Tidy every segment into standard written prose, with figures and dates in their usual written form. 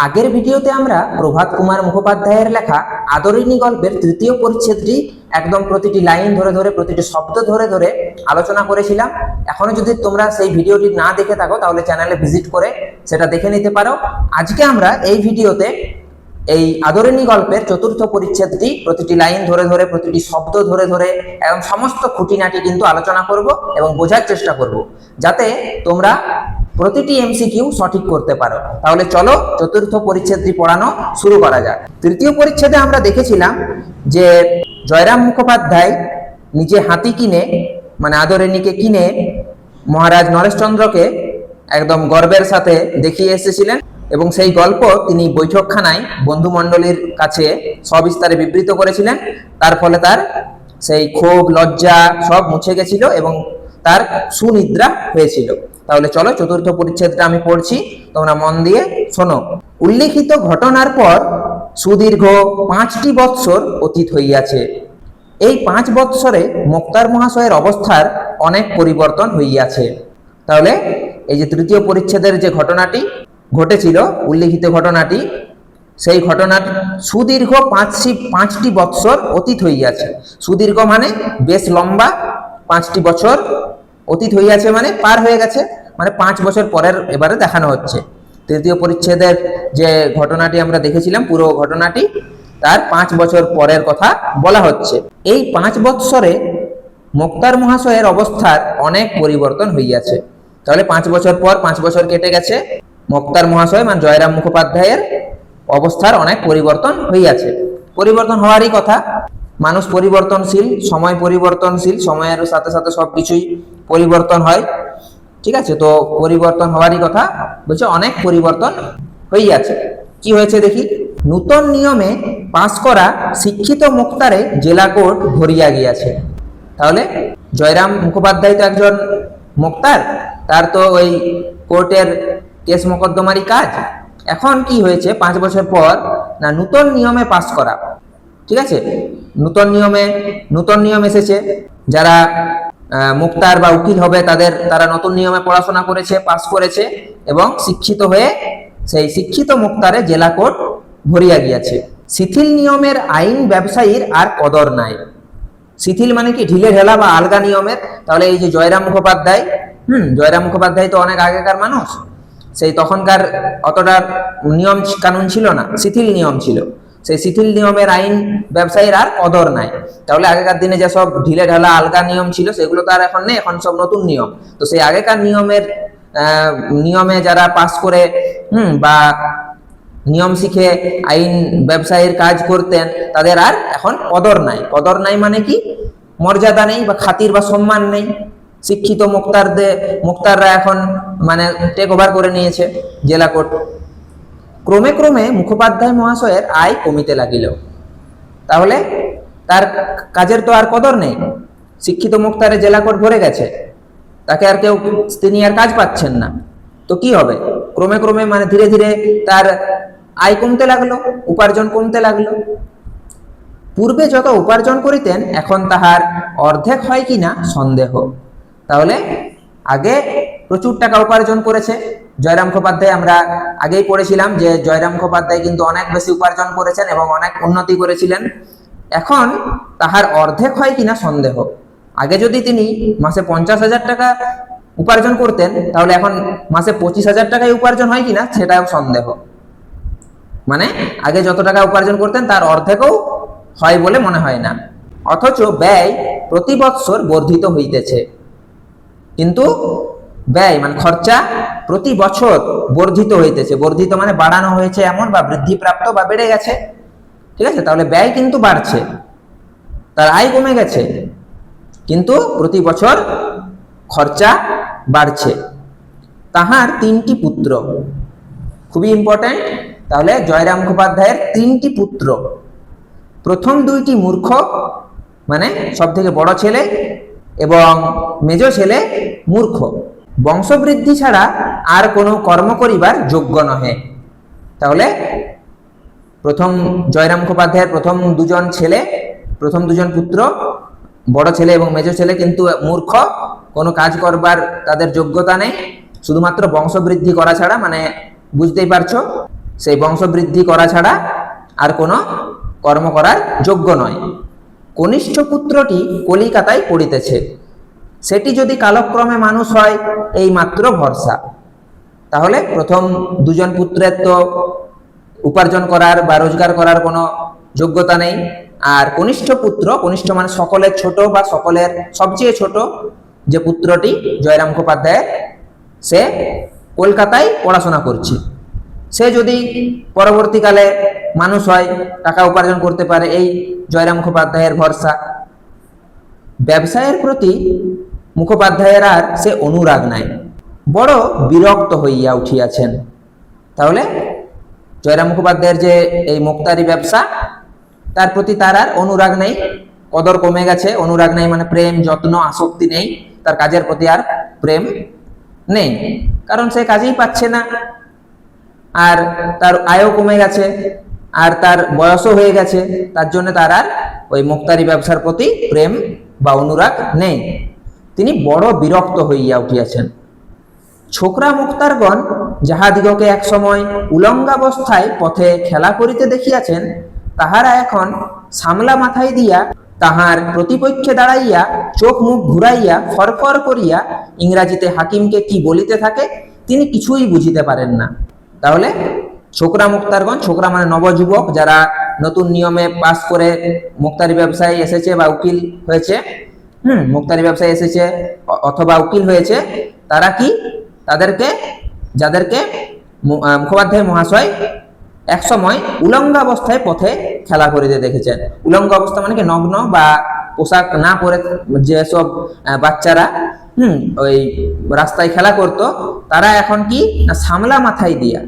আগের ভিডিওতে আমরা প্রভাত কুমার মুখোপাধ্যায়ের লেখা আদরিণী গল্পের তৃতীয় পরিচ্ছেদটি একদম প্রতিটি লাইন ধরে ধরে প্রতিটি শব্দ ধরে ধরে আলোচনা করেছিলাম। এখনো যদি তোমরা সেই ভিডিওটি না দেখে থাকো তাহলে চ্যানেলে ভিজিট করে সেটা দেখে নিতে পারো। আজকে আমরা এই ভিডিওতে এই আদরিণী গল্পের চতুর্থ পরিচ্ছেদটি প্রতিটি লাইন ধরে ধরে প্রতিটি শব্দ ধরে ধরে এবং সমস্ত খুঁটিনাটি কিন্তু আলোচনা করব এবং বোঝার চেষ্টা করব, যাতে তোমরা প্রতিটি এমসিকিউ সঠিক করতে পারো। তাহলে চলো চতুর্থ পরিচ্ছেদটি পড়ানো শুরু করা যাক। তৃতীয় পরিচ্ছেদে আমরা দেখেছিলাম যে জয়রাম মুখোপাধ্যায় নিজে হাতি কিনে মানে আদরিণীকে কিনে মহারাজ নরেশচন্দ্রকে একদম গর্বের সাথে দেখিয়ে এসেছিলেন এবং সেই গল্প তিনি বৈঠকখানায় বন্ধুমণ্ডলীর কাছে সবিস্তারে বিবৃত করেছিলেন। তার ফলে তার সেই ক্ষোভ লজ্জা সব মুছে গেছিল এবং তার সুনিদ্রা হয়েছিল। তাহলে চলো চতুর্থ পরিচ্ছেদটা আমি পড়ছি, তোমরা মন দিয়ে শোনো। উল্লেখিত ঘটনার পর সুদীর্ঘ 5টি বৎসর অতীত হইয়াছে। এই 5 বৎসরে মোক্তার মহাশয়ের অবস্থার অনেক পরিবর্তন হইয়াছে। তাহলে এই যে তৃতীয় পরিচ্ছেদের যে ঘটনাটি ঘটেছিল, উল্লেখিত ঘটনাটি, সেই ঘটনার সুদীর্ঘ 5টি বৎসর অতীত হইয়াছে। সুদীর্ঘ মানে বেশ লম্বা, 5টি বছর অতীত হইয়াছে মানে পার হয়ে গেছে, মানে 5 বছর পরের এবারে দেখানো হচ্ছে। তৃতীয় পরিচ্ছেদের যে ঘটনাটি আমরা দেখেছিলাম পুরো ঘটনাটি তার 5 বছর পরের কথা বলা হচ্ছে। এই 5 বৎসরে মোক্তার মহাশয়ের অবস্থার অনেক পরিবর্তন হইয়াছে। তাহলে 5 বছর পর 5 বছর কেটে গেছে, মোক্তার মহাশয় মানে জয়রাম মুখোপাধ্যায়ের অবস্থার অনেক পরিবর্তন হইয়াছে। পরিবর্তন হওয়ারই কথা, মানুষ পরিবর্তনশীল, সময় পরিবর্তনশীল, সময়ের সাথে সাথে সবকিছুই পরিবর্তন হয়, ঠিক আছে? তো পরিবর্তন হওয়ারই কথা বলছে, অনেক পরিবর্তন হইয়াছে। কি হয়েছে দেখি। নূতন নিয়মে পাস করা শিক্ষিত মোক্তারে জেলা কোর্ট ভরিয়া গিয়াছে। তাহলে জয়রাম মুখোপাধ্যায় তো একজন মোক্তার, তার তো ওই কোর্টের কেস মোকদ্দমারই কাজ। এখন কি হয়েছে 5 বছর পর না, নূতন নিয়মে পাস করা, ঠিক আছে? নূতন নিয়ম এসেছে, যারা মুক্তার বা উকিল হবে তারা নতুন নিয়মে পড়াশোনা করেছে, পাস করেছে এবং শিক্ষিত হয়ে সেই শিক্ষিত মুক্তারে জেলা কোর্ট ভরিয়া গিয়াছে। শিথিল নিয়মের আইন ব্যবসায়ীর আর কদর নাই। শিথিল মানে কি, ঢিলে ঢেলা বা আলগা নিয়মের। তাহলে এই যে জয়রাম মুখোপাধ্যায় তো অনেক আগেকার মানুষ, সেই তখনকার অতটা নিয়ম কানুন ছিল না, শিথিল নিয়ম ছিল। সেই শিথিল নিয়মের আইন ব্যবসায়ীর আর কদর নাই। তাহলে আগেকার দিনে যেসব ঢিলে ঢালা আলগা নিয়ম ছিল সেগুলো তো আর এখন নেই, এখন সব নতুন নিয়ম। তো সেই আগেকার নিয়মে যারা পাস করে বা নিয়ম শিখে আইন ব্যবসায়ীর কাজ করতেন, তাদের আর এখন কদর নাই। কদর নাই মানে কি, মর্যাদা নেই বা খাতির বা সম্মান নেই। শিক্ষিত মুক্তাররা এখন মানে টেক ওভার করে নিয়েছে জেলা কোর্ট। ক্রমে ক্রমে মুখোপাধ্যায় মহাশয়ের আয় কমিতে লাগিল। তাহলে তার কাজের তো আর কদর নেই। শিক্ষিত মুক্তারে জেলা কোর্ট ভরে গেছে, তাকে আর তিনি আর কাজ পাচ্ছেন না। তো কি হবে, ক্রমে ক্রমে মানে ধীরে ধীরে তার আয় কমতে লাগলো, উপার্জন কমতে লাগলো। পূর্বে যত উপার্জন করিতেন এখন তাহার অর্ধেক হয় কিনা সন্দেহ। তাহলে আগে প্রচুর টাকা উপার্জন করেছে জয়রাম মুখোপাধ্যায়। আমরা আগেই পড়েছিলাম যে জয়রাম মুখোপাধ্যায় কিন্তু অনেক বেশি উপার্জন করেছেন এবং অনেক উন্নতি করেছিলেন। এখন তাহার অর্ধেক হয় কিনা সন্দেহ। আগে যদি তিনি মাসে 50,000 টাকা উপার্জন করতেন, তাহলে এখন মাসে 25,000 টাকায় উপার্জন হয় কিনা সেটাও সন্দেহ। মানে আগে যত টাকা উপার্জন করতেন তার অর্ধেকও হয় বলে মনে হয় না। অথচ ব্যয় প্রতি বৎসর বর্ধিত হইতেছে। কিন্তু ব্যয় মানে খরচা প্রতি বছর বর্ধিত হইতেছে। বর্ধিত মানে বাড়ানো হয়েছে এমন, বা বৃদ্ধিপ্রাপ্ত বা বেড়ে গেছে, ঠিক আছে? তাহলে ব্যয় কিন্তু বাড়ছে, তার আয় কমে গেছে, কিন্তু প্রতি বছর খরচা বাড়ছে। তাহার 3টি পুত্র, খুবই ইম্পর্টেন্ট। তাহলে জয়রাম মুখোপাধ্যায়ের 3টি পুত্র। প্রথম 2টি মূর্খ, মানে সব থেকে বড় ছেলে এবং মেজ ছেলে মূর্খ, বংশবৃদ্ধি ছাড়া আর কোনো কর্ম করিবার যোগ্য নহে। তাহলে প্রথম জয়রাম মুখোপাধ্যায়ের প্রথম 2জন পুত্র, বড় ছেলে এবং মেজ ছেলে কিন্তু মূর্খ, কোনো কাজ করবার তাদের যোগ্যতা নেই, শুধুমাত্র বংশবৃদ্ধি করা ছাড়া, মানে বুঝতেই পারছো। সেই বংশবৃদ্ধি করা ছাড়া আর কোনো কর্ম করার যোগ্য নয়। কনিষ্ঠ পুত্রটি কলিকাতায় পড়িতেছে, সেটি যদি কালক্রমে মানুষ হয় এই মাত্র ভরসা। তাহলে প্রথম দুজন পুত্রের তো উপার্জন করার বা রোজগার করার কোনো যোগ্যতা নেই, আর কনিষ্ঠ পুত্র, কনিষ্ঠ মানে সকলের ছোট বা সকলের সবচেয়ে ছোট যে পুত্রটি জয়রাম মুখোপাধ্যায়ের, সে কলকাতায় পড়াশোনা করছে। সে যদি পরবর্তীকালে মানুষ হয়, টাকা উপার্জন করতে পারে, এই জয়রাম মুখোপাধ্যায়ের ভরসা। ব্যবসায়ের প্রতি মুখোপাধ্যায়ের আর সে অনুরাগ নাই, বড় বিরক্ত হইয়া উঠিয়াছেন। তাহলে জয়রাম মুখোপাধ্যায়ের যে এই মুক্তারি ব্যবসা, তার প্রতি তার আর অনুরাগ নেই, কদর কমে গেছে। অনুরাগ নেই মানে প্রেম, যত্ন, আসক্তি নেই, তার কাজের প্রতি আর প্রেম নেই, কারণ সে কাজেই পাচ্ছে না, আর তার আয়ও কমে গেছে, আর তার বয়সও হয়ে গেছে, তার জন্য তার আর ওই মুক্তারি ব্যবসার প্রতি প্রেম বা অনুরাগ নেই। তিনি বড় বিরক্ত হইয়া উঠিয়াছেন। ছোকরা মুক্তারগণ যাহাদিগকে এক সময় উলঙ্গাবস্থায় পথে খেলা করিতে দেখিয়াছেন, তাহারা এখন সামলা মাথায় দিয়া তাহার প্রতিপক্ষে দাঁড়াইয়া চোখ মুখ ঘুরাইয়া ফরফর করিয়া ইংরাজিতে হাকিমকে কি বলিতে থাকে, তিনি কিছুই বুঝিতে পারেন না। তাহলে ছোকরা মুক্তারগণ, ছোকরা মানে নবযুবক যারা নতুন নিয়মে পাস করে মুক্তারি ব্যবসায় এসেছে বা উকিল হয়েছে, মুক্তারি ব্যবসায় এসেছে অথবা উকিল হয়েছে, তারা কি, তাদেরকে, যাদেরকে মুখোপাধ্যায় মহাশয় এক সময় উলঙ্গ অবস্থায় পথে খেলা করিতে দেখেছেন। উলঙ্গ অবস্থা মানে কি, নগ্ন বা পোশাক না পরে যেসব বাচ্চারা ওই রাস্তায় খেলা করত, তারা এখন কি না সামলা মাথায় দিয়া।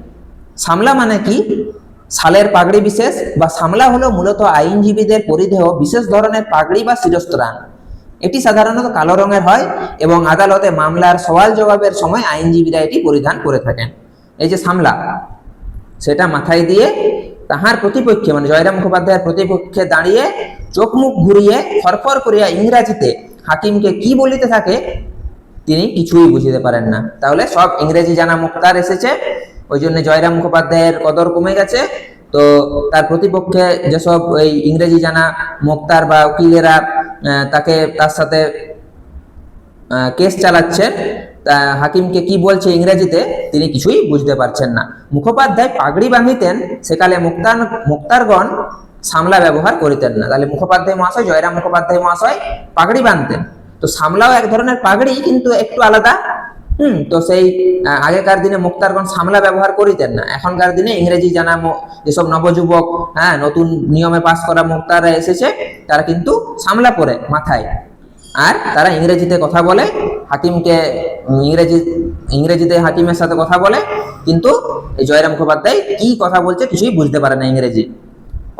সামলা মানে কি, শালের পাগড়ি বিশেষ, বা সামলা হলো মূলত আইনজীবীদের পরিধেয় বিশেষ ধরনের পাগড়ি বা শিরস্ত্রাণ। এটি সাধারণত কালো রঙের হয় এবং আদালতে মামলার সওয়াল জবাবের সময় আইনজীবীরা এটি পরিধান করে থাকেন। এই যে সামলা, সেটা মাথায় দিয়ে তাহার প্রতিপক্ষে মানে জয়রাম মুখোপাধ্যায়ের প্রতিপক্ষে দাঁড়িয়ে চোখ মুখ ঘুরিয়ে ফরফর করিয়া ইংরাজিতে হাকিমকে কি বলিতে থাকে, তিনি কিছুই বুঝিতে পারেন না। তাহলে সব ইংরেজি জানা মুক্তার এসেছে, ওই জন্য জয়রাম মুখোপাধ্যায়ের কদর কমে গেছে। তো তার প্রতিপক্ষে যেসব ওই ইংরেজি জানা মুক্তার বা উকিলেরা তার সাথে কেস চালাচ্ছেন, হাকিমকে কি বলছে ইংরেজিতে, তিনি কিছুই বুঝতে পারছেন না। মুখোপাধ্যায় পাগড়ি বাঁধিতেন, সেকালে মুক্তারগণ সামলা ব্যবহার করিতেন না। তাহলে মুখোপাধ্যায় মহাশয়, জয়রাম মুখোপাধ্যায় মহাশয় পাগড়ি বাঁধতেন। তো সামলাও এক ধরনের পাগড়ি, কিন্তু একটু আলাদা। তো সেই আগেকার দিনে মুক্তারগণ সামলা ব্যবহার করিতেন না। এখনকার দিনে ইংরেজি জানা যেসব নবযুবক, নতুন নিয়মে পাস করা মুক্তাররা এসেছে, তারা কিন্তু সামলা পরে মাথায়, আর তারা ইংরেজিতে কথা বলে, হাকিমকে ইংরেজিতে হাকিমের সাথে কথা বলে, কিন্তু এই জয়রাম মুখোপাধ্যায় কি কথা বলছে কিছুই বুঝতে পারে না ইংরেজি।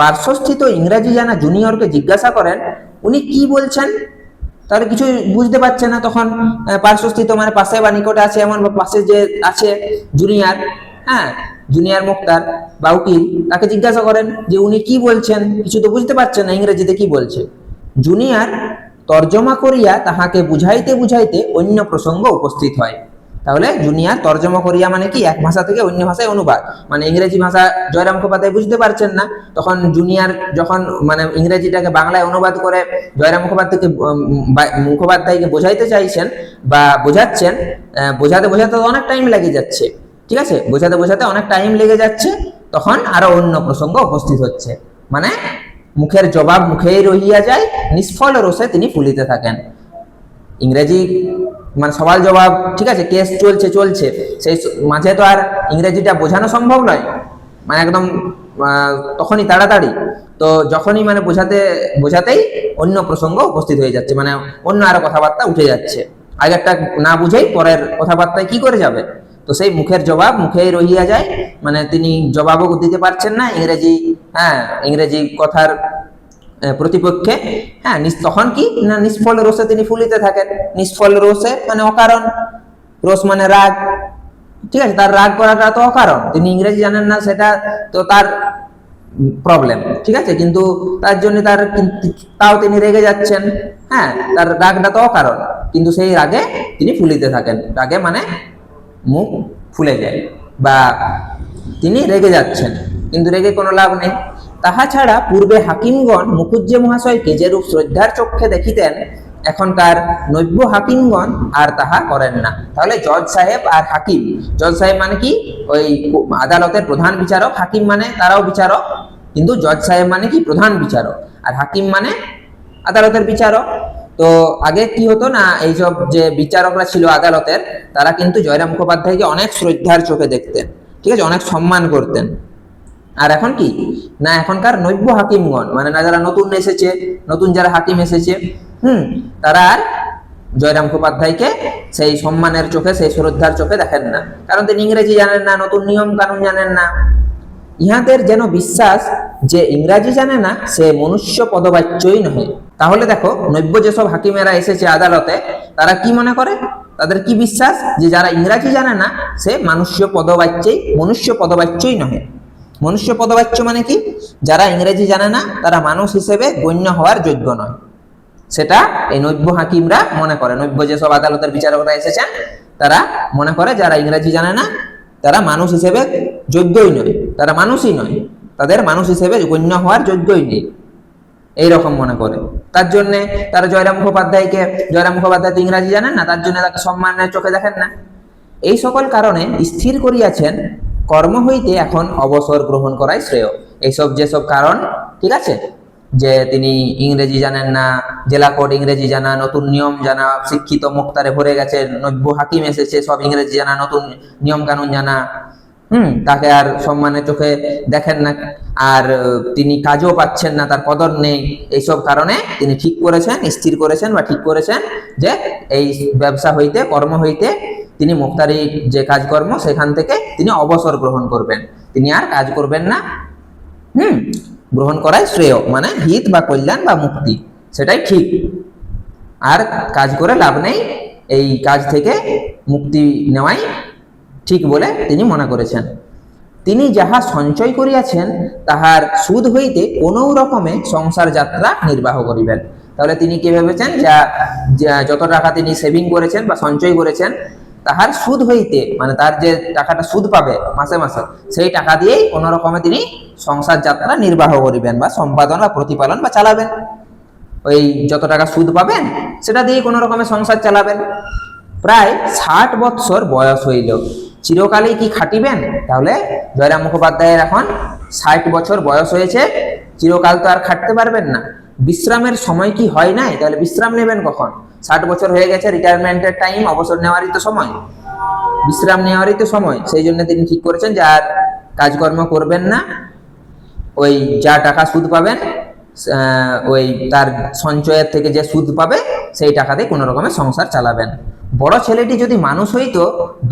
পার্শ্বস্থিত ইংরেজি জানা জুনিয়রকে জিজ্ঞাসা করেন উনি কি বলছেন, তাহলে কিছু বুঝতে পারছে না। তখন পার্শ্বস্থিত মানে পাশে বা নিকটে আছে এমন, বা পাশে যে আছে জুনিয়র, জুনিয়র মুক্তার বা উকিল, তাকে জিজ্ঞাসা করেন যে উনি কি বলছেন, কিছু তো বুঝতে পারছেন না ইংরেজিতে কি বলছে। জুনিয়র তর্জমা করিয়া তাহাকে বুঝাইতে বুঝাইতে অন্য প্রসঙ্গ উপস্থিত হয়। তাহলে জুনিয়র তর্জমা করিয়া মানে কি, এক ভাষা থেকে অন্য ভাষায় অনুবাদ, মানে ইংরেজি ভাষা জয়রাম মুখোপাধ্যায় বুঝতে পারছেন না, তখন জুনিয়র যখন মানে ইংরেজিটাকে বাংলায় অনুবাদ করে জয়রাম মুখোপাধ্যায়কে বোঝাইতে চাইছেন বা বোঝাচ্ছেন, বোঝাতে বোঝাতে অনেক টাইম লেগে যাচ্ছে, ঠিক আছে, বোঝাতে বোঝাতে অনেক টাইম লেগে যাচ্ছে, তখন আরো অন্য প্রসঙ্গ উপস্থিত হচ্ছে, মানে মুখের জবাব মুখেই রহিয়া যায়, নিষ্ফল রোষে তিনি ফুলিতে থাকেন। ইংরেজি মানে সওয়াল জবাব, ঠিক আছে, কেস চলছে, সেই মাঝে তো আর ইংরেজিটা বোঝানো সম্ভব নয়, মানে একদম তখনই তাড়াতাড়ি। তো যখনই মানে বোঝাতেই অন্য প্রসঙ্গ উপস্থিত হয়ে যাচ্ছে, মানে অন্য আরো কথাবার্তা উঠে যাচ্ছে, আগেরটা না বুঝেই পরের কথাবার্তায় কি করে যাবে। তো সেই মুখের জবাব মুখেই রহিয়া যায়, মানে তিনি জবাবও দিতে পারছেন না ইংরেজি কথার প্রতিপক্ষে। তখন কি না, নিষ্ফল রোষে তিনি ফুলিতে থাকেন। নিষ্ফল রোষে মানে অকারণ, রোষ মানে রাগ, ঠিক আছে, তার রাগ করাটা তো অকারণ, তিনি ইংরেজি জানেন না, সেটা তো তার প্রবলেম, ঠিক আছে, কিন্তু তার জন্য তাও তিনি রেগে যাচ্ছেন, তার রাগটা তো অকারণ, কিন্তু সেই রাগে তিনি ফুলিতে থাকেন। রাগে মানে মুখ ফুলে যায় বা তিনি রেগে যাচ্ছেন, কিন্তু রেগে কোনো লাভ নেই। তাহা ছাড়া পূর্বে হাকিমগণ মুখুজ্জে মহাশয়কে যেরূপ শ্রদ্ধার চক্ষে দেখিতেন, এখনকার নব্য হাকিমগণ আর তাহা করেন না। তাহলে জজ সাহেব আর হাকিম, জজ সাহেব মানে কি ওই আদালতের প্রধান বিচারক, হাকিম মানে তারাও বিচারক, কিন্তু জজ সাহেব মানে কি প্রধান বিচারক, আর হাকিম মানে আদালতের বিচারক। তো আগে কি হতো না, এইসব যে বিচারকরা ছিল আদালতের, তারা কিন্তু জয়রাম মুখোপাধ্যায়কে অনেক শ্রদ্ধার চোখে দেখতেন, ঠিক আছে, অনেক সম্মান করতেন। আর এখন কি না, এখনকার নব্য হাকিমগণ মানে না, যারা নতুন এসেছে, নতুন যারা হাকিম এসেছে, তারা আর জয়রাম মুখোপাধ্যায়কে সেই সম্মানের চোখে, সেই শ্রদ্ধার চোখে দেখেন না, কারণ তিনি ইংরেজি জানেন না, নতুন নিয়ম কানুন জানেন না। ইহাদের যেন বিশ্বাস যে ইংরাজি জানে না সে মনুষ্য পদবাচ্যই নহে। তাহলে দেখো, নব্য যেসব হাকিমেরা এসেছে আদালতে, তারা কি মনে করে, তাদের কি বিশ্বাস, যে যারা ইংরাজি জানে না সে মনুষ্য পদবাচ্যই নহে। মনুষ্য পদবাচ্য মানে কি, যারা ইংরেজি জানে না তারা মানুষ হিসেবে গণ্য হওয়ার যোগ্য নয়, সেটা এই নব্য হাকিমরা মনে করে। নব্য যেসব আদালতের বিচারকরা এসেছেন, তারা মনে করে যারা ইংরেজি জানে না তারা মানুষ হিসেবে যোগ্যই নয়, তারা মানুষই নয়, তাদের মানুষ হিসেবে গণ্য হওয়ার যোগ্যই নেই, এইরকম মনে করে। তার জন্য তারা জয়রাম মুখোপাধ্যায় তো ইংরাজি জানেন না, তার জন্য তাকে সম্মানের চোখে দেখেন না। এই সকল কারণে স্থির করিয়াছেন কর্ম হইতে এখন অবসর গ্রহণ করাই শ্রেয়। এইসব যেসব কারণ, ঠিক আছে, যে তিনি ইংরেজি জানেন না, জেলা কোড ইংরেজি জানা, নতুন নিয়ম জানা, শিক্ষিত মুক্তারে ভরে গেছে, নব্য হাকিম এসেছে সব ইংরেজি জানা, নতুন নিয়ম কানুন জানা, তাকে আর সম্মানের চোখে দেখেন না, আর তিনি কাজও পাচ্ছেন না, তার কদর নেই। এইসব কারণে তিনি ঠিক করেছেন, স্থির করেছেন বা ঠিক করেছেন যে এই ব্যবসা হইতে, কর্ম হইতে তিনি মুক্তারির যে কাজকর্ম সেখান থেকে তিনি অবসর গ্রহণ করবেন, তিনি আর কাজ করবেন না। গ্রহণ করাই শ্রেয়, মানে হিত বা কল্যাণ বা মুক্তি, সেটাই ঠিক। আর কাজ করে লাভ নেই, এই কাজ থেকে মুক্তি নেওয়াই ঠিক বলে তিনি মনে করেছেন। তিনি যাহা সঞ্চয় করিয়াছেন তাহার সুদ হইতে কোনো রকমে সংসার যাত্রা নির্বাহ করিবেন। তাহলে তিনি কি ভেবেছেন, যত টাকা তিনি সেভিং করেছেন বা সঞ্চয় করেছেন, তাহার সুদ হইতে, মানে তার যে টাকাটা সুদ পাবে মাসে মাসে, সেই টাকা দিয়েই কোনো রকমে তিনি সংসার যাত্রা নির্বাহ করিবেন বা সম্পাদন বা প্রতিপালন বা চালাবেন। ওই যত টাকা সুদ পাবেন সেটা দিয়ে কোনো রকমে সংসার চালাবেন। প্রায় 60 বৎসর বয়স হইল, চিরকালেই কি খাটিবেন? তাহলে জয়রাম মুখোপাধ্যায়ের এখন 60 বছর বয়স হয়েছে, চিরকাল তো আর খাটতে পারবেন না। বিশ্রামের সময় কি হয় নাই? তাহলে বিশ্রাম নেবেন কখন? 60 বছর হয়ে গেছে, রিটায়ারমেন্টের টাইম, অবসর নেওয়ারই তো সময়, বিশ্রাম নেওয়ারই তো সময়। সেই জন্য তিনি ঠিক করেছেন যে আর কাজকর্ম করবেন না, ওই যা টাকা সুদ পাবেন, ওই তার সঞ্চয়ের থেকে যে সুদ পাবে সেই টাকা দিয়ে কোনো রকমের সংসার চালাবেন। বড় ছেলেটি যদি মানুষ হইতো,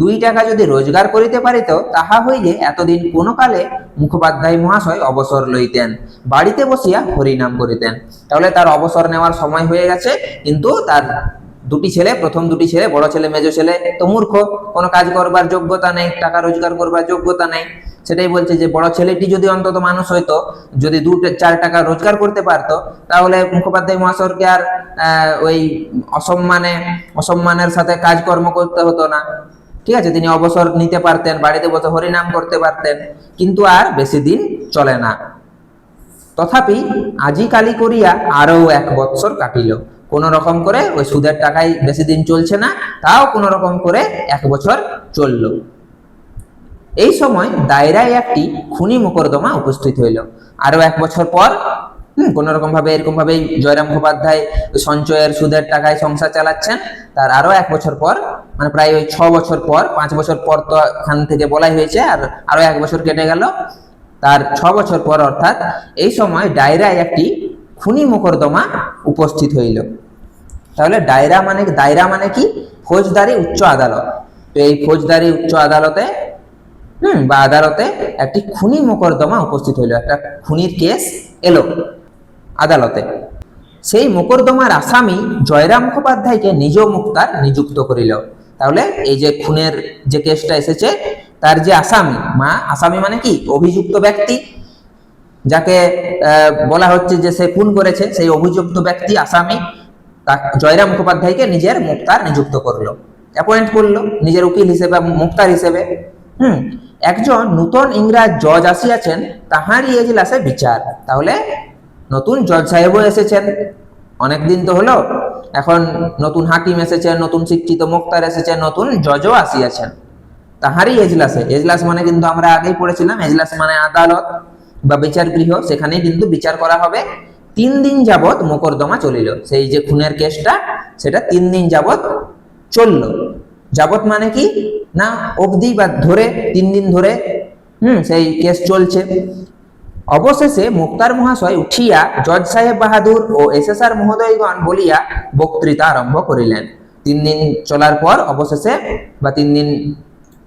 2 টাকা যদি রোজগার করিতে পারিত, তাহা হইলে এতদিন কোনো কালে মুখোপাধ্যায় মহাশয় অবসর লইতেন, বাড়িতে বসিয়া হরিনাম করিতেন। তাহলে তার অবসর নেওয়ার সময় হয়ে গেছে, কিন্তু তার 2টি ছেলে, প্রথম 2টি ছেলে, বড় ছেলে মেজো ছেলে তো মূর্খ, কোনো কাজ করবার যোগ্যতা নেই, টাকা রোজগার করবার যোগ্যতা নেই। সেটাই বলছে যে বড় ছেলেটি যদি অন্তত মানুষ হইতো, যদি 2-4 টাকা রোজগার করতে পারতো, তাহলে মুখোপাধ্যায় মহাশয়কে আর ওই অসম্মানের সাথে কাজকর্ম করতে হতো না, ঠিক আছে, তিনি অবসর নিতে পারতেন, বাড়িতে বসে হরিনাম করতে পারতেন। কিন্তু আর বেশি দিন চলে না। তথাপি আজি কালি করিয়া আরো 1 বৎসর কাটিল, কোন রকম করে ওই সুদের টাকায় বেশি দিন চলছে না, তাও কোন রকম করে 1 বছর চলল। এই সময় দায়রায় একটি খুনি মোকদ্দমা উপস্থিত হইল। আরো 1 বছর পর কোন রকম ভাবে, এরকম ভাবেই জয়রাম মুখোপাধ্যায় সঞ্চয়ের সুদের টাকায় সংসার চালাচ্ছেন। তার আরো 1 বছর পর, মানে প্রায় ওই 6 বছর পর, 5 বছর পর তো এখান থেকে বলাই হয়েছে, আর আরো 1 বছর কেটে গেল। তার 6 বছর পর, অর্থাৎ এই সময় দায়রায় একটি খুনি মোকদ্দমা উপস্থিত হইল। তাহলে দায়রা মানে কি? ফৌজদারি উচ্চ আদালত। তো এই ফৌজদারি উচ্চ আদালতে বা আদালতে একটি খুনি মোকদ্দমা উপস্থিত হইল, একটা খুনির কেস এলো আদালতে। সেই মোকদ্দমার আসামি জয়রাম মুখোপাধ্যায়কে নিজ মুক্তার নিযুক্ত করিল। তাহলে এই যে খুনের যে কেসটা এসেছে, তার যে আসামি মানে কি? অভিযুক্ত ব্যক্তি, যাকে বলা হচ্ছে যে সে খুন করেছে, সেই অভিযুক্ত ব্যক্তি আসামি জয়রাম মুখোপাধ্যায়কে নিজের মুক্তার নিযুক্ত করলো, অ্যাপয়েন্ট করলো নিজের উকিল হিসেবে, মুক্তার হিসেবে। একজন নূতন ইংরাজ জজ আসিয়াছেন, তাহারই এজলাসে বিচার। তাহলে নতুন জজ সাহেবও এসেছেন, অনেকদিন তো হলো, এখন নতুন হাকিম এসেছেন, নতুন শিক্ষিত মোক্তার এসেছেন, নতুন জজও আসিয়াছেন, তাহারই এজলাসে। এজলাস মানে কিন্তু আমরা আগেই পড়েছিলাম, এজলাস মানে আদালত বা বিচার গৃহ, সেখানেই কিন্তু বিচার করা হবে। 3 দিন যাবৎ মোকদ্দমা চলিল, সেই যে খুনের কেসটা সেটা 3 দিন যাবৎ চলল। যাবৎ মানে কি না অবধি বা ধরে, 3 দিন ধরে সেই কেস চলছে। অবশেষে মুক্তার মহাশয় উঠিয়া জজ সাহেব বাহাদুর ও এসএসআর মহোদয়গণ বলিয়া বক্তৃতা আরম্ভ করিলেন। 3 দিন চলার পর অবশেষে বা 3 দিন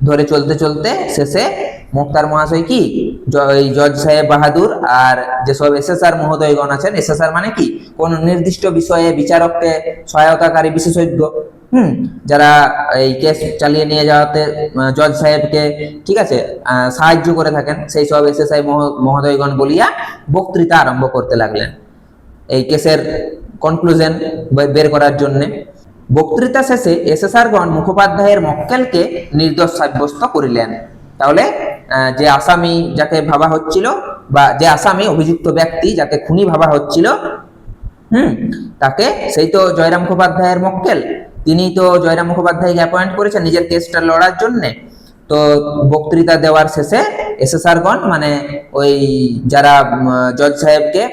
ধরে চলতে চলতে শেষে মুক্তার মহাশয় কি জজ সাহেব বাহাদুর আর যেসব এসএসআর মহোদয়গণ আছেন, এসএসআর মানে কি কোন নির্দিষ্ট বিষয়ে বিচারককে সহায়তাকারী বিশেষজ্ঞ, যারা এই কেস চালিয়ে নিয়ে যাওয়াতে জজ সাহেবকে ঠিক আছে সাহায্য করে থাকেন, সেই সব এসএসআই মহোদয়গণ বলিয়া বক্তৃতা আরম্ভ করতে লাগলেন এই কেসের কনক্লুশন বের করার জন্য। বক্তৃতা শেষে এসএসআরগণ মুখোপাধ্যায়ের মক্কেলকে নির্দোষ সাব্যস্ত করিলেন। তাহলে যে আসামি যাকে ভাবা হচ্ছিল বা যে আসামি অভিযুক্ত ব্যক্তি যাকে খুনি ভাবা হচ্ছিল তাকে, সেই তো জয়রাম মুখোপাধ্যায়ের মক্কেল, তিনি তো জয়রাম মুখোপাধ্যায়কে অ্যাপয়েন্ট করেছেন নিজের কেসটা লড়ার জন্য। তো বক্তৃতা দেওয়ার শেষে এসএসআরগণ মানে ওই যারা জজ সাহেবকে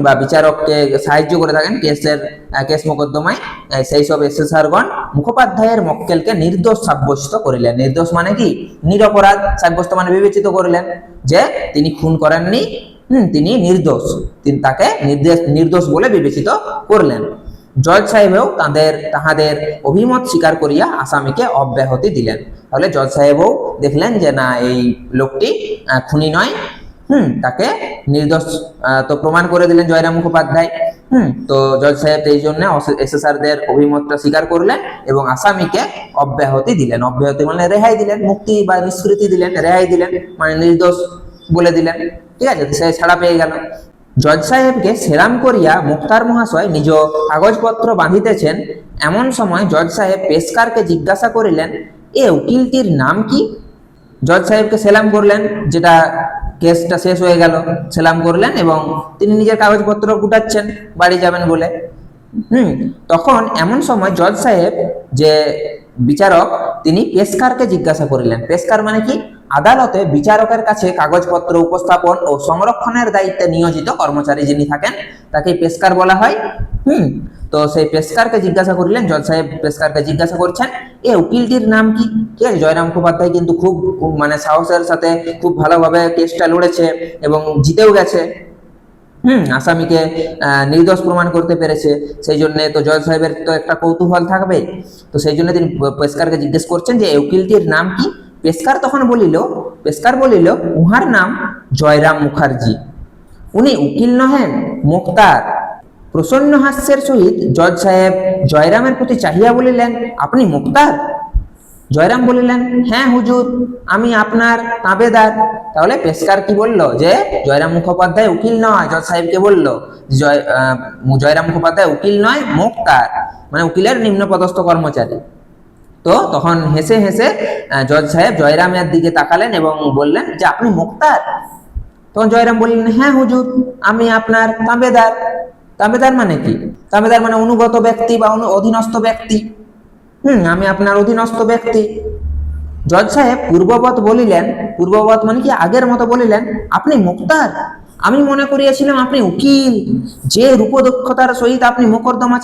বা বিচারককে সাহায্য করে থাকেন কেস মোকদ্দমায়, সেই সব এসএসআরগণ মুখোপাধ্যায়ের মক্কেলকে নির্দোষ সাব্যস্ত করিলেন। নির্দোষ মানে কি নিরপরাধ সাব্যস্ত মানে বিবেচিত করলেন যে তিনি খুন করেননি, তিনি নির্দোষ, তিনি তাকে নির্দোষ বলে বিবেচিত করলেন। জজ সাহেবও তাহাদের অভিমত স্বীকার করিয়া আসামিকে অব্যাহতি দিলেন। তাহলে জজ সাহেবও দেখলেন যে না এই লোকটি খুনি নয়, তাকে নির্দোষ তো প্রমাণ করে দিলেন জয়রাম মুখোপাধ্যায়। তো জজ সাহেব এই জন্য এসএসআরদের অভিমতটা স্বীকার করলেন এবং আসামিকে অব্যাহতি দিলেন। অব্যাহতি মানে রেহাই দিলেন, মুক্তি বা নিষ্কৃতি দিলেন, রেহাই দিলেন মানে নির্দোষ বলে দিলেন, ঠিক আছে, সে ছাড়া পেয়ে গেল। জজ সাহেবকে সেলাম করিয়া মুক্তার মহাশয় নিজ কাগজপত্র বাঁধিতেছেন, এমন সময় জজ সাহেব পেশকারকে জিজ্ঞাসা করিলেন, এ উকিলটির নাম কি? জজ সাহেবকে সেলাম করলেন, যেটা কেসটা শেষ হয়ে গেল, সেলাম করলেন এবং তিনি নিজের কাগজপত্র গুটাচ্ছেন বাড়ি যাবেন বলে। তখন এমন সময় জজ সাহেব যে বিচারক তিনি পেশকারকে জিজ্ঞাসা করিলেন। পেশকার মানে কি আদালতে বিচারকের কাছে কাগজপত্র উপস্থাপন ও সংরক্ষণের দায়িত্বে নিয়োজিত কর্মচারী যিনি থাকেন তাকে পেশকার বলা হয়। তো সেই পেশকারকে জিজ্ঞাসা করিলেন, জজ সাহেব পেশকারকে জিজ্ঞাসা করছেন, এ উকিলটির নাম কি? ঠিক আছে, জয়রাম মুখোপাধ্যায় কিন্তু খুব মানে সাহসের সাথে খুব ভালোভাবে কেসটা লড়েছে এবং জিতেও গেছে, আসামিকে নির্দোষ প্রমাণ করতে পেরেছে। সেই জন্য তো জজ সাহেবের তো একটা কৌতূহল থাকবে, তো সেই জন্য তিনি পেশকারকে জিজ্ঞেস করছেন যে এই উকিলটির নাম কি? পেশকার বলিল উহার নাম জয়রাম মুখার্জি, উনি উকিল নহেন মোক্তার। প্রসন্ন হাস্যের সহিত জজ সাহেব জয়রামের প্রতি চাহিয়া বলিলেন, আপনি মোক্তার? জয়রাম বলিলেন, হ্যাঁ হুজুর, আমি আপনার তাবেদার। তাহলে পেশকার কি বলল যে জয়রাম মুখোপাধ্যায় উকিল নয়, জজ সাহেবকে বলল জয়রাম মুখোপাধ্যায় উকিল নয়, মোক্তার মানে উকিলের নিম্নপদস্থ কর্মচারী। তো তখন হেসে হেসে জজ সাহেব জয়রামের দিকে তাকালেন এবং বললেন যে আপনি মোক্তার? তখন জয়রাম বললেন, হ্যাঁ হুজুর, আমি আপনার তাবেদার। তাবেদার মানে কি? তাবেদার মানে অনুগত ব্যক্তি বা অধীনস্থ ব্যক্তি। আমি আপনার অধীনস্থ ব্যক্তি। জজ সাহেব পূর্ববৎ মানে কি আগের মতো বলিলেন, আপনি মোক্তার? আমি মনে করিয়াছিলাম আপনি উকিল, যে রূপদক্ষতার সহিত আপনি মোকদ্দমা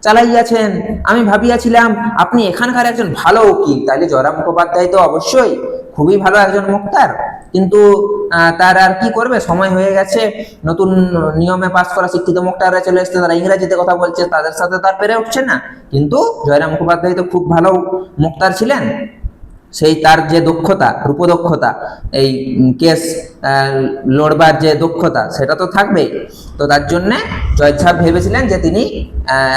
চালাইয়াছেন, আমি ভাবিয়াছিলাম আপনি এখানকার একজন ভালো উকিল। তাহলে জয়রাম মুখোপাধ্যায় তো অবশ্যই খুবই ভালো একজন মোক্তার, কিন্তু তার আর কি করবে, সময় হয়ে গেছে, নতুন নিয়মে পাস করা শিক্ষিত মোক্তাররা চলে এসছে, তারা ইংরেজিতে কথা বলছে, তাদের সাথে তার পেরে উঠছে না। কিন্তু জয়রাম মুখোপাধ্যায় তো খুব ভালো মোক্তার ছিলেন, সেই তার যে দক্ষতা, রূপদক্ষতা, এই কেস লড়বার যে দক্ষতা সেটা তো থাকবেই। তো তার জন্যে জজ সাহেব ভেবেছিলেন যে তিনি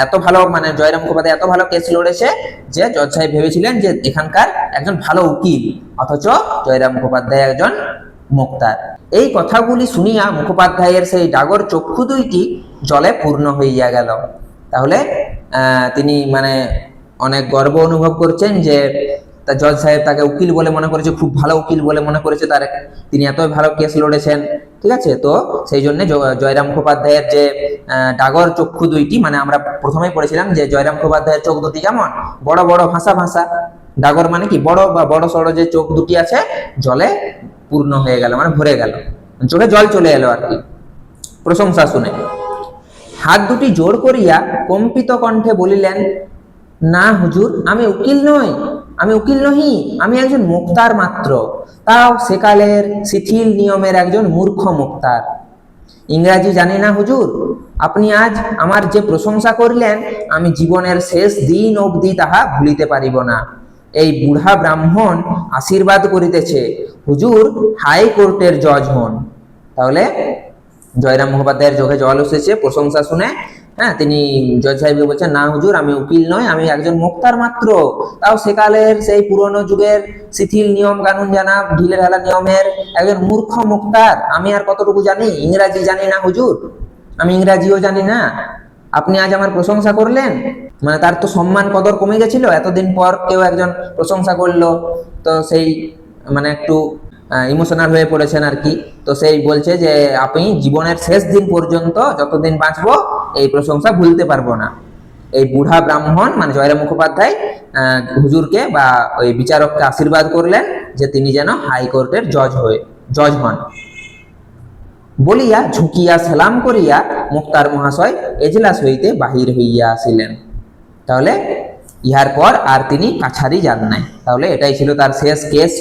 এত ভালো মানে জয়রাম মুখোপাধ্যায় এত ভালো কেস লড়েছে যে জজ সাহেব ভেবেছিলেন যে এখানকার একজন ভালো উকিল, অথচ জয়রাম মুখোপাধ্যায় একজন মোক্তার। এই কথাগুলি শুনিয়া মুখোপাধ্যায়ের সেই ডাগর চক্ষু দুইটি জলে পূর্ণ হইয়া গেল। তাহলে তিনি মানে অনেক গর্ব অনুভব করছেন যে তা জজ সাহেব তাকে উকিল বলে মনে করেছে, খুব ভালো উকিল বলে মনে করেছে, তিনি এত ভালো কেস লড়েছেন। ঠিক আছে, তো সেই জন্য জয়রাম মুখোপাধ্যায়ের যে ডাগর চক্ষু দুইটি, মানে আমরা প্রথমেই পড়েছিলাম যে জয়রাম মুখোপাধ্যায়ের চোখ দুটি কেমন, বড় বড় ভাষা ভাষা, ডাগর মানে কি বড় বা বড় সড়ো যে চোখ দুটি আছে জলে পূর্ণ হয়ে গেল, মানে ভরে গেল, চোখে জল চলে এলো আর কি প্রশংসা শুনে। হাত দুটি জোর করিয়া কম্পিত কণ্ঠে বলিলেন, না হুজুর, আমি উকিল নই, আমি উকিল নহি, আমি একজন মুক্তার মাত্র, তাও সেকালের শিথিল নিয়মের একজন মূর্খ মুক্তার। ইংরাজি জানি না হুজুর, আপনি আজ আমার যে প্রশংসা করিলেন আমি জীবনের শেষ দিন অবধি তাহা ভুলিতে পারিব না। এই বুড়া ব্রাহ্মণ আশীর্বাদ করিতেছে হুজুর হাইকোর্টের জজ হন। তাহলে জয়রাম মুখোপাধ্যায়ের চোখে জল এসেছে প্রশংসা শুনে। হ্যাঁ, তিনি জজ সাহেবকে বলছেন, না হুজুর, আমি উকিল নই, আমি একজন মুক্তার মাত্র, তাও সেকালের সেই পুরনো যুগের শিথিল নিয়ম কানুন জানা ঢিলে ঢালা নিয়মের একজন মূর্খ মুক্তার। আমি আর কতটুকু জানি, ইংরাজি জানি না হুজুর, আমি ইংরাজিও জানি না, আপনি আজ আমার প্রশংসা করলেন। মানে তার তো সম্মান কদর কমে গেছিল, এতদিন পর কেউ একজন প্রশংসা করলো, তো সেই মানে একটু ইমোশনাল হয়ে পড়েছেন আর কি। তো সেই বলছে যে আপনি জীবনের শেষ দিন পর্যন্ত যতদিন বাঁচবো এই প্রশংসা ভুলতে পারবো না। এই বুড়া ব্রাহ্মণ মানে জয়রাম মুখোপাধ্যায় হুজুরকে বা ওই বিচারককে আশীর্বাদ করলেন যে তিনি যেন হাইকোর্টের জজ হন। বলিয়া ঝুঁকিয়া সালাম করিয়া মুক্তার মহাশয় এজলাস হইতে বাহির হইয়া আসিলেন। তাহলে ইহার পর আর তিনি কাছারি যান নাই। তাহলে এটাই ছিল তার শেষ কেস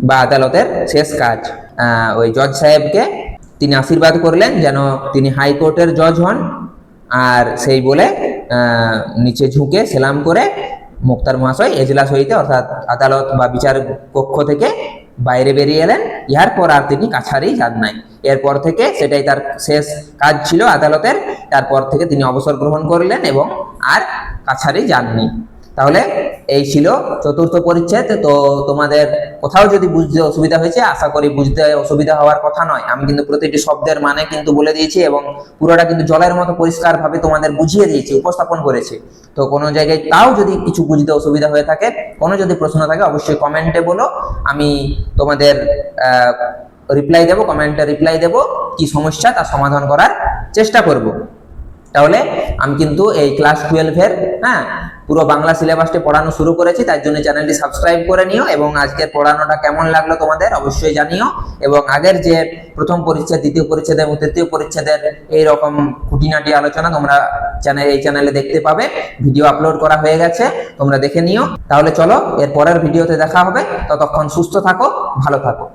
বা আদালতের শেষ কাজ। ওই জজ সাহেবকে তিনি আশীর্বাদ করলেন যেন তিনি হাইকোর্টের জজ হন, আর সেই বলে নিচে ঝুঁকে সেলাম করে মুক্তার মহাশয় এজলাস হইতে অর্থাৎ আদালত বা বিচার কক্ষ থেকে বাইরে বেরিয়ে এলেন। ইহার পর আর তিনি কাছারি যান নাই। এরপর থেকে সেটাই তার শেষ কাজ ছিল আদালতের। তারপর থেকে তিনি অবসর গ্রহণ করলেন এবং আর কাছারি যাননি। তাহলে এই ছিল চতুর্থ পরিচ্ছেদ। তো তোমাদের কোথাও যদি বুঝতে অসুবিধা হয়েছে, আশা করি বুঝতে অসুবিধা হওয়ার কথা নয়। আমি কিন্তু প্রতিটি শব্দের মানে কিন্তু বলে দিয়েছি এবং পুরোটা কিন্তু জলের মতো পরিষ্কার ভাবে তোমাদের বুঝিয়ে দিয়েছি, উপস্থাপন করেছি। তো কোনো জায়গায় তাও যদি কিছু বুঝতে অসুবিধা হয়ে থাকে, কোনো যদি প্রশ্ন থাকে, অবশ্যই কমেন্টে বলো, আমি তোমাদের রিপ্লাই দেবো, কমেন্টে রিপ্লাই দেবো, কি সমস্যা তার সমাধান করার চেষ্টা করব। তাহলে আমি কিন্তু এই ক্লাস 12-এর পুরো বাংলা সিলেবাসটি পড়ানো শুরু করেছি, তার জন্য চ্যানেলটি সাবস্ক্রাইব করে নিও এবং আজকের পড়ানোটা কেমন লাগলো তোমাদের অবশ্যই জানিও। এবং আগের যে প্রথম পরিচ্ছেদ, দ্বিতীয় পরিচ্ছেদ এবং তৃতীয় পরিচ্ছেদের এইরকম খুঁটিনাটি আলোচনা তোমরা এই চ্যানেলে দেখতে পাবে। ভিডিও আপলোড করা হয়ে গেছে, তোমরা দেখে নিও। তাহলে চলো এর পরের ভিডিওতে দেখা হবে। ততক্ষণ সুস্থ থাকো, ভালো থাকো।